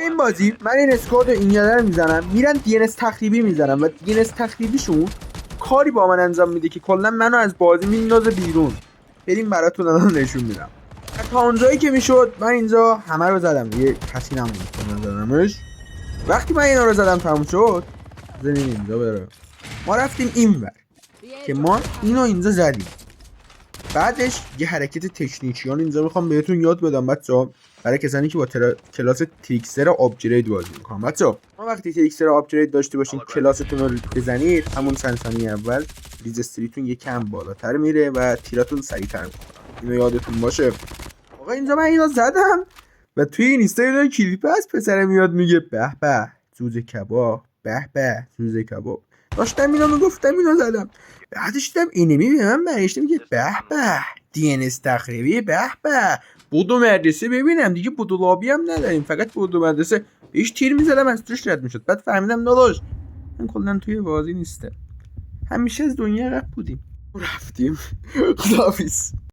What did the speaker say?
این بازی من این اسکواد و این یاده رو میزنم، میرن DNS تخریبی میزنم و DNS تخریبیشون کاری با من انجام میده که کلا منو از بازی میندازه بیرون. بریم براتون الان نشون میدم. تا اونجایی که میشد من اینجا همه رو زدم، یه کسی نموند که نزدمش. وقتی من اینا رو زدم تموم شد، بزنین اینجا بره، ما رفتیم اینور که ما اینو اینجا زدیم. بعدش یه حرکت تکنیکیان اینجا میخوام بهتون یاد بدم بچه‌ها، برای کسانی که با کلاس تریکسر آپگرید بازی میکنن. بچه‌ها ما وقتی تریکسر آپگرید داشته باشین کلاستون رو بزنید، همون چند ثانیه اول ریجستریتون یکم بالاتر میره و تیراتون سریعتر میکنه. اینو یادتون باشه. آقا اینجا من اینو زدم و توی این اینستاگرام کلیپ هست پسر میاد میگه به به جوجه کباب، به به جوجه کباب. داشتم اینو میگفتم اینو زدم، بعدش دیدم اینمی به من برگشته میگه به به DNS تخریبی، به به بودو مدرسه. ببینم دیگه بودو لابی هم نداریم، فقط بودو مدرسه. بهش تیر میزدم از توش رد میشد. بعد فهمیدم داداش من کلا توی بازی نیستم، همیشه از دنیا عقب بودیم. رفتیم. خداحافظ.